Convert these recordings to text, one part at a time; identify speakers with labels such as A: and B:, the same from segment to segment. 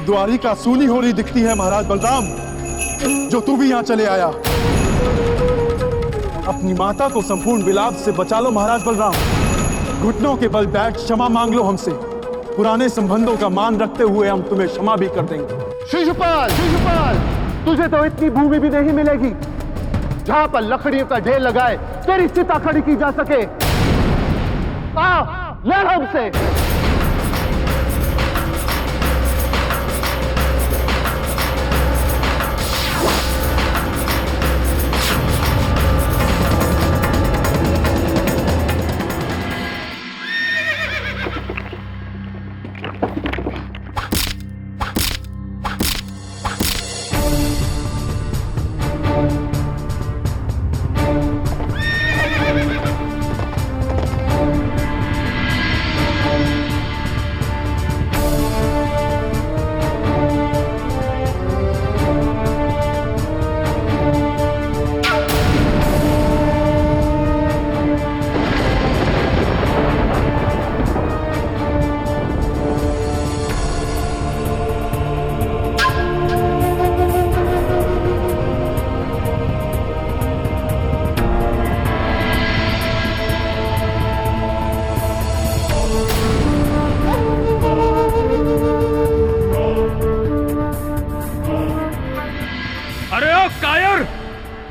A: द्वारिका सूनी हो रही दिखती है महाराज बलराम, जो तू भी यहां चले आया। अपनी माता को संपूर्ण विलाप से बचा लो महाराज बलराम। घुटनों के बल बैठ क्षमा मांग लो हमसे। पुराने संबंधों का मान रखते हुए हम तुम्हें क्षमा भी कर देंगे।
B: शिशुपाल, शिशुपाल, तुझे तो इतनी भूमि भी नहीं मिलेगी जहां पर लकड़ियों का ढेर लगाए तेरी चिता खड़ी की जा सके। आ, लड़ हमसे।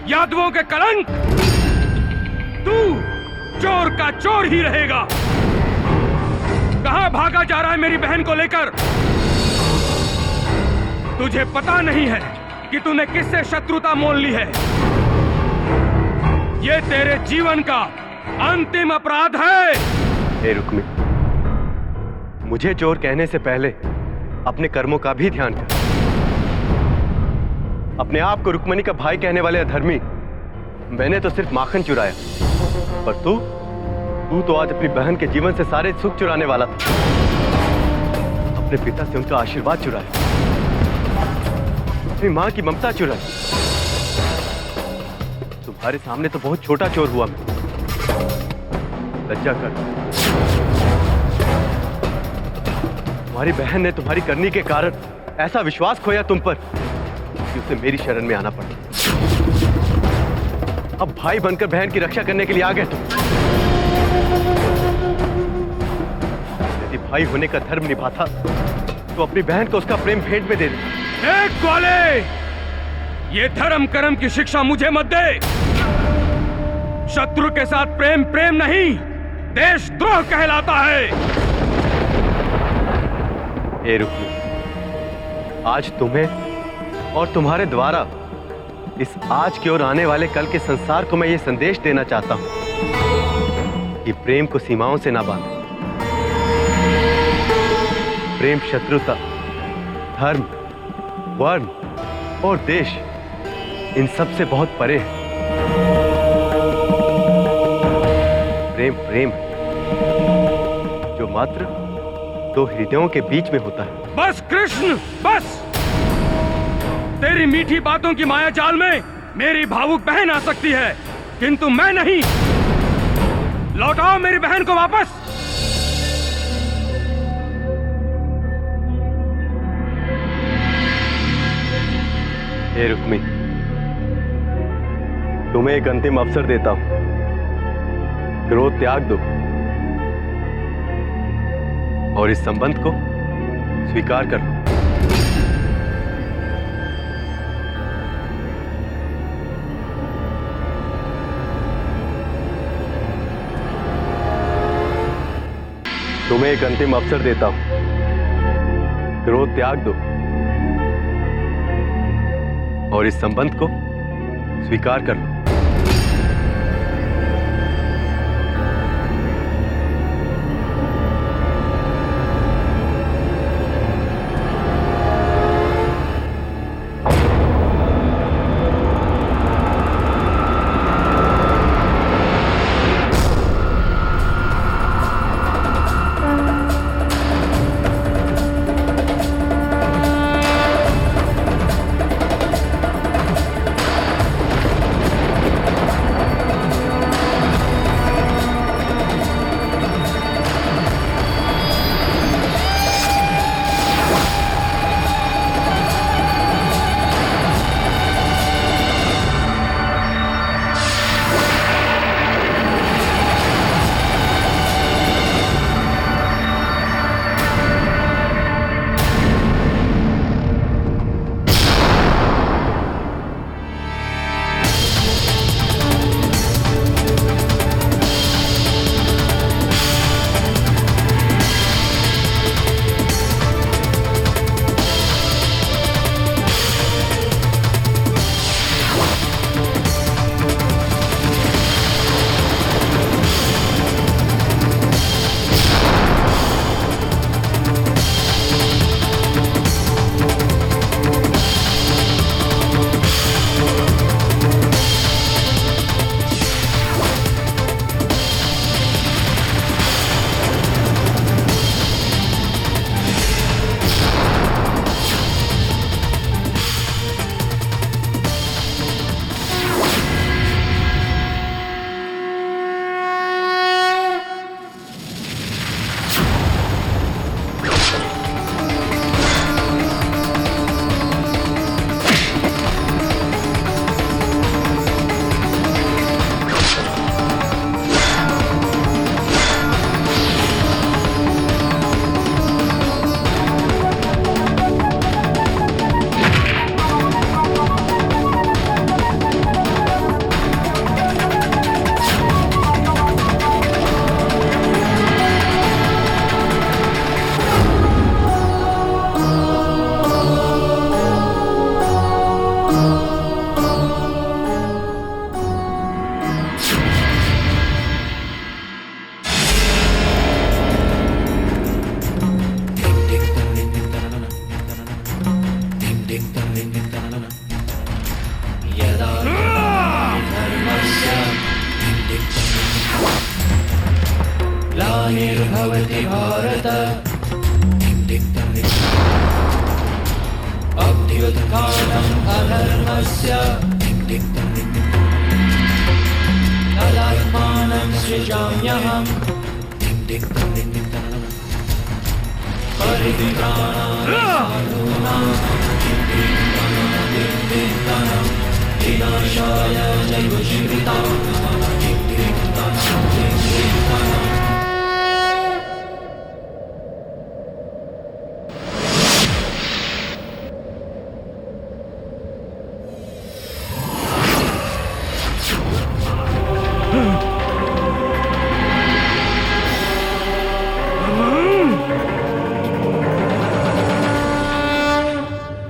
C: यादवों के कलंक, तू चोर का चोर ही रहेगा। कहां भागा जा रहा है मेरी बहन को लेकर? तुझे पता नहीं है कि तूने किससे शत्रुता मोल ली है। ये तेरे जीवन का अंतिम अपराध है।
D: हे रुक्मी, मुझे चोर कहने से पहले अपने कर्मों का भी ध्यान कर। अपने आप को रुक्मणी का भाई कहने वाले अधर्मी, मैंने तो सिर्फ माखन चुराया, पर तू तो आज अपनी बहन के जीवन से सारे सुख चुराने वाला था। अपने पिता से उनका आशीर्वाद चुराया, अपनी मां की ममता चुराई। तुम्हारे सामने तो बहुत छोटा चोर हुआ मैं। लज्जा कर। तुम्हारी बहन ने तुम्हारी करनी के कारण ऐसा विश्वास खोया तुम पर कि उसे मेरी शरण में आना पड़ा। अब भाई बनकर बहन की रक्षा करने के लिए आ गए तुम। यदि भाई होने का धर्म निभाता तो अपनी बहन को उसका प्रेम भेंट में दे दे।
C: एक ग्वाले, ये धर्म कर्म की शिक्षा मुझे मत दे। शत्रु के साथ प्रेम प्रेम नहीं, देशद्रोह कहलाता है।
D: ए रुक्मी, आज तुम्हें और तुम्हारे द्वारा इस आज की ओर आने वाले कल के संसार को मैं ये संदेश देना चाहता हूं कि प्रेम को सीमाओं से ना बांधो। प्रेम शत्रुता, धर्म, वर्ण और देश, इन सब से बहुत परे है। प्रेम प्रेम है जो मात्र दो हृदयों के बीच में होता है।
C: बस कृष्ण, बस। तेरी मीठी बातों की माया जाल में मेरी भावुक बहन आ सकती है, किंतु मैं नहीं। लौटाओ मेरी बहन को वापस।
D: हे रुक्मी, तुम्हें एक अंतिम अवसर देता हूं। क्रोध त्याग दो और इस संबंध को स्वीकार कर लो। तुम्हें एक अंतिम अवसर देता हूं। क्रोध त्याग दो और इस संबंध को स्वीकार कर लो।
E: जागृति भारत अभ्युत्थानम् अधर्मस्य तदात्मानं सृजाम्यहम् परित्राणाय विनाशाय चैव जीविताम्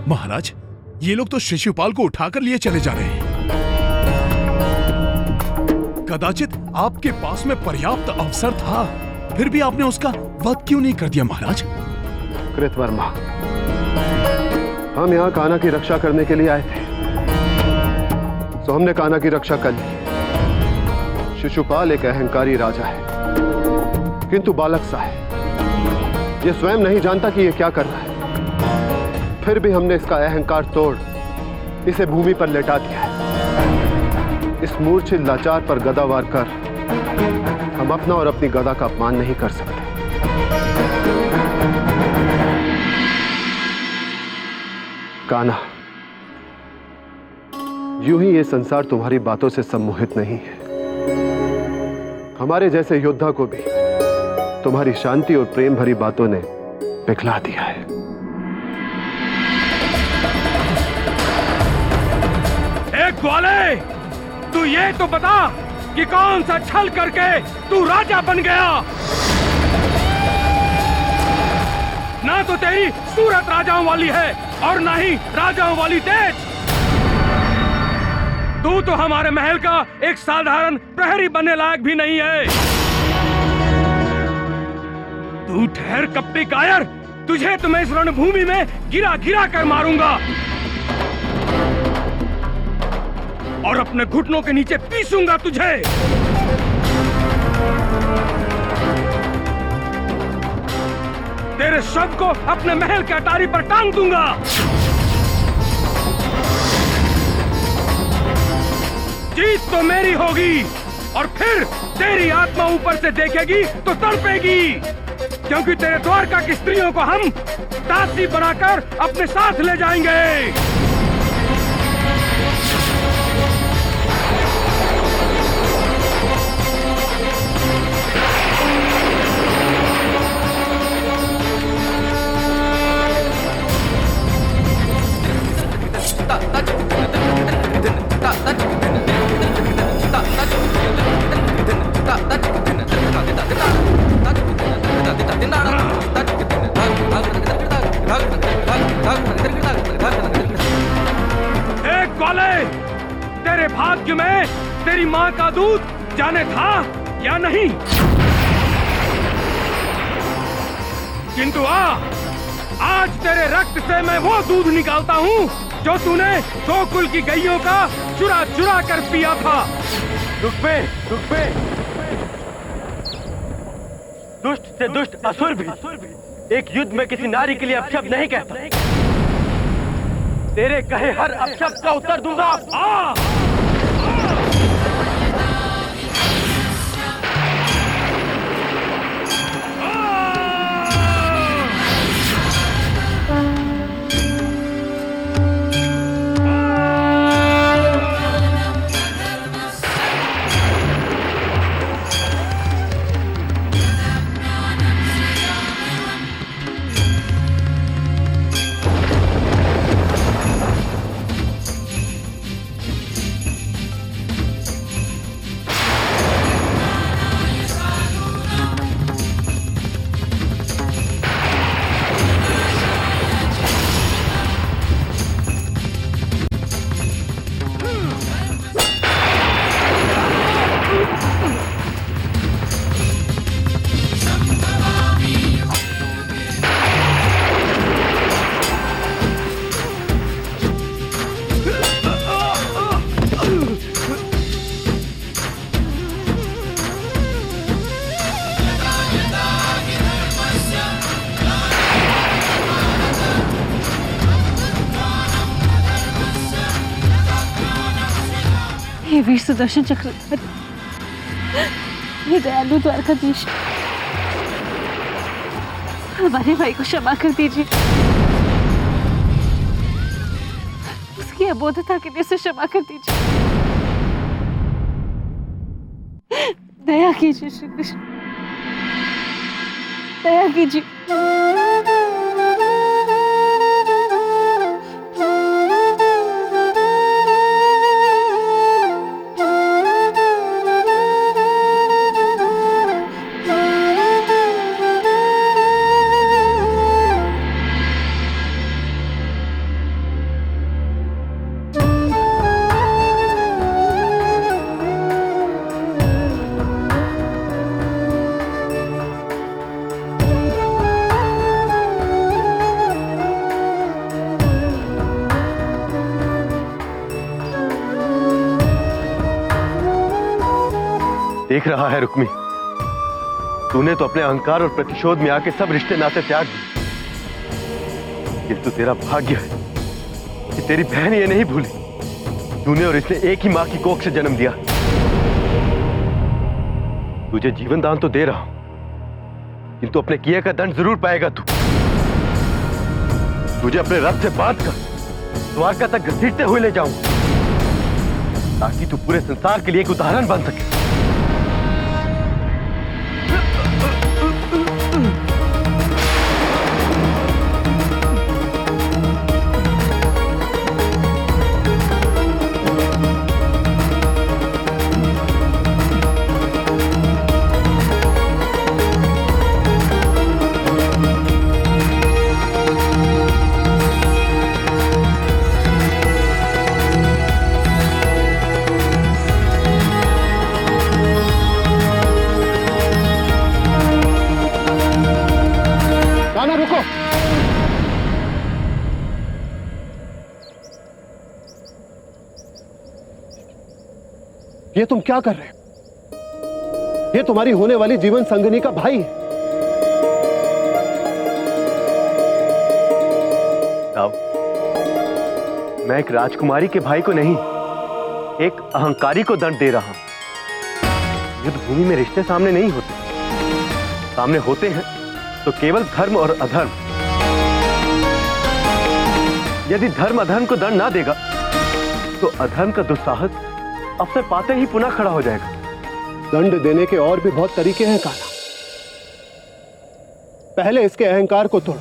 F: महाराज, ये लोग तो शिशुपाल को उठाकर लिए चले जा रहे हैं। कदाचित आपके पास में पर्याप्त अवसर था, फिर भी आपने उसका वध क्यों नहीं कर दिया महाराज?
B: कृतवर्मा, हम यहाँ कान्हा की रक्षा करने के लिए आए थे, तो हमने कान्हा की रक्षा कर ली। शिशुपाल एक अहंकारी राजा है, किंतु बालक सा है। ये स्वयं नहीं जानता कि ये क्या कर रहा है, फिर भी हमने इसका अहंकार तोड़ इसे भूमि पर लेटा दिया है। इस मूर्छित लाचार पर गदा वार कर हम अपना और अपनी गदा का अपमान नहीं कर सकते। कान्हा, यूं ही ये संसार तुम्हारी बातों से सम्मोहित नहीं है। हमारे जैसे योद्धा को भी तुम्हारी शांति और प्रेम भरी बातों ने पिघला दिया है।
C: ग्वाले, तू ये तो बता कि कौन सा छल करके तू राजा बन गया? ना तो तेरी सूरत राजाओं वाली है और ना ही राजाओं वाली तेज। तू तो हमारे महल का एक साधारण प्रहरी बनने लायक भी नहीं है। तू ठहर कपटी कायर, तुझे तो मैं इस रणभूमि में गिरा गिरा कर मारूंगा और अपने घुटनों के नीचे पीसूंगा तुझे। तेरे शव को अपने महल के अटारी पर टांग दूंगा। जीत तो मेरी होगी और फिर तेरी आत्मा ऊपर से देखेगी तो तड़पेगी, क्योंकि तेरे द्वारका की स्त्रियों को हम दासी बनाकर अपने साथ ले जाएंगे। तेरे भाग्य में तेरी माँ का दूध जाने था या नहीं, किंतु आज तेरे रक्त से मैं वो दूध निकालता हूँ जो तूने गोकुल की गैयों का चुरा चुरा कर पिया था।
D: रुक पे। दुष्ट से दुष्ट असुर भी एक युद्ध में किसी नारी के लिए अपशब्द नहीं कहता। तेरे कहे हर अपशब्द का उत्तर दूंगा।
G: हे वीर सुदर्शन चक्र, हे दयालु द्वारकाधीश, हमारे भाई को क्षमा कर दीजिए। उसकी अबोधता के लिए उसे क्षमा कर दीजिए। दया कीजिए श्री कृष्ण, दया कीजिए।
D: देख रहा है रुक्मी, तूने तो अपने अहंकार और प्रतिशोध में आके सब रिश्ते नाते त्याग दिए। किंतु तेरा भाग्य है कि तेरी बहन ये नहीं भूली, तूने और इसने एक ही मां की कोख से जन्म दिया। तुझे जीवन दान तो दे रहा हूं, किंतु अपने किए का दंड जरूर पाएगा तू। तुझे अपने रथ से बांधकर द्वारका तक घसीटते हुए ले जाऊंगा, ताकि तू पूरे संसार के लिए एक उदाहरण बन सके।
B: रुको, ये तुम क्या कर रहे हो? ये तुम्हारी होने वाली जीवन संगिनी का भाई है।
D: मैं एक राजकुमारी के भाई को नहीं, एक अहंकारी को दंड दे रहा हूं। युद्ध भूमि में रिश्ते सामने नहीं होते, सामने होते हैं तो केवल धर्म और अधर्म। यदि धर्म अधर्म को दंड ना देगा तो अधर्म का दुस्साहस अवसर पाते ही पुनः खड़ा हो जाएगा।
B: दंड देने के और भी बहुत तरीके हैं कान्हा। पहले इसके अहंकार को तोड़ो।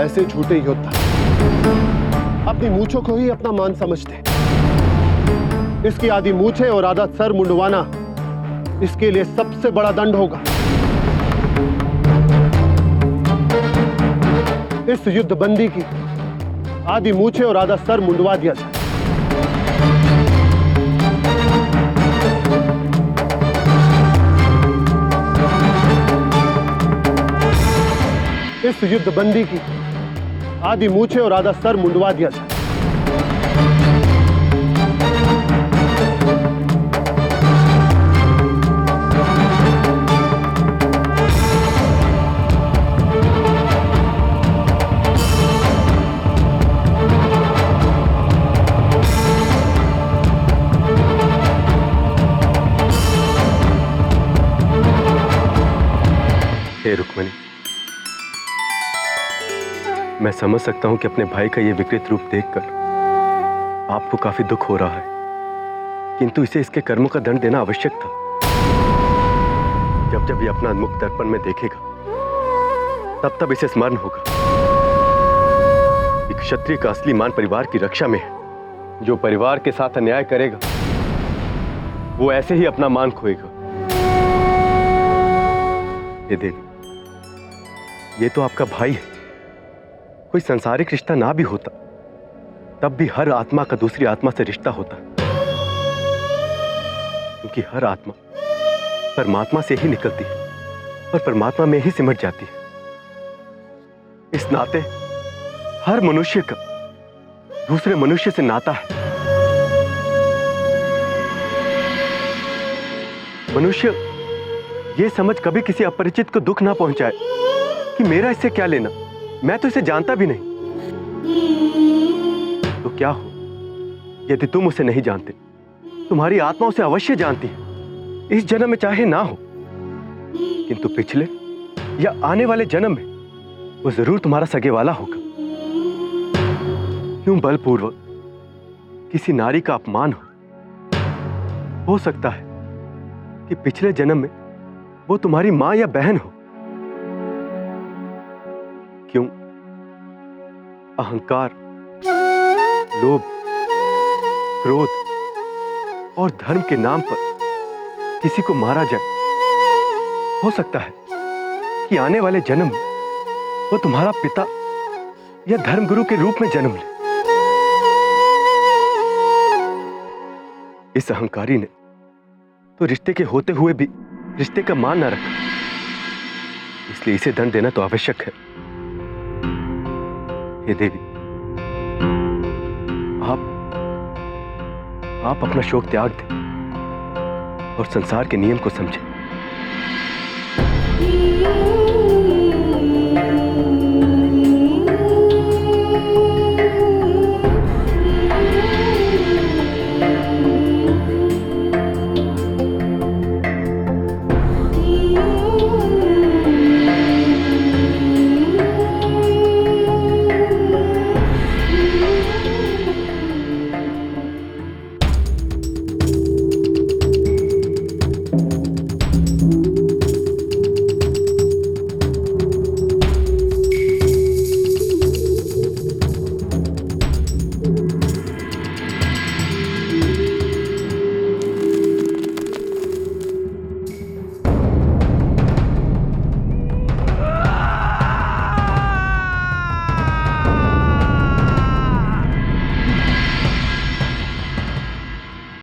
B: ऐसे झूठे योद्धा अपनी मूंछों को ही अपना मान समझते हैं। इसकी आधी मूंछें और आधा सर मुंडवाना इसके लिए सबसे बड़ा दंड होगा। इस युद्ध बंदी की आधी मूंछें और आधा सर मुंडवा दिया जाए। इस युद्ध बंदी की आधी मूंछें और आधा सर मुंडवा दिया जाए।
D: हे रुक्मिणी, मैं समझ सकता हूं कि अपने भाई का यह विकृत रूप देखकर आपको काफी दुख हो रहा है, किंतु इसे इसके कर्मों का दंड देना आवश्यक था। जब जब ये अपना मुख दर्पण में देखेगा तब तब इसे स्मरण होगा कि क्षत्रिय का असली मान परिवार की रक्षा में है। जो परिवार के साथ अन्याय करेगा वो ऐसे ही अपना मान खोएगा। ये देख, ये तो आपका भाई है। कोई संसारिक रिश्ता ना भी होता तब भी हर आत्मा का दूसरी आत्मा से रिश्ता होता, क्योंकि हर आत्मा परमात्मा से ही निकलती है और परमात्मा में ही सिमट जाती है। इस नाते हर मनुष्य का दूसरे मनुष्य से नाता है। मनुष्य ये समझ कभी किसी अपरिचित को दुख ना पहुंचाए कि मेरा इससे क्या लेना, मैं तो इसे जानता भी नहीं। तो क्या हो, यदि तुम उसे नहीं जानते, तुम्हारी आत्मा उसे अवश्य जानती है, इस जन्म में चाहे ना हो, किंतु पिछले या आने वाले जन्म में वो जरूर तुम्हारा सगे वाला होगा। क्यों बलपूर्वक किसी नारी का अपमान हो सकता है कि पिछले जन्म में वो तुम्हारी मां या बहन हो। क्यों अहंकार, लोभ, क्रोध और धर्म के नाम पर किसी को मारा जाए? हो सकता है कि आने वाले जन्म में वो तुम्हारा पिता या धर्मगुरु के रूप में जन्म ले। इस अहंकारी ने तो रिश्ते के होते हुए भी रिश्ते का मान न रखा, इसलिए इसे दंड देना तो आवश्यक है। हे देवी, आप अपना शोक त्याग दें और संसार के नियम को समझें।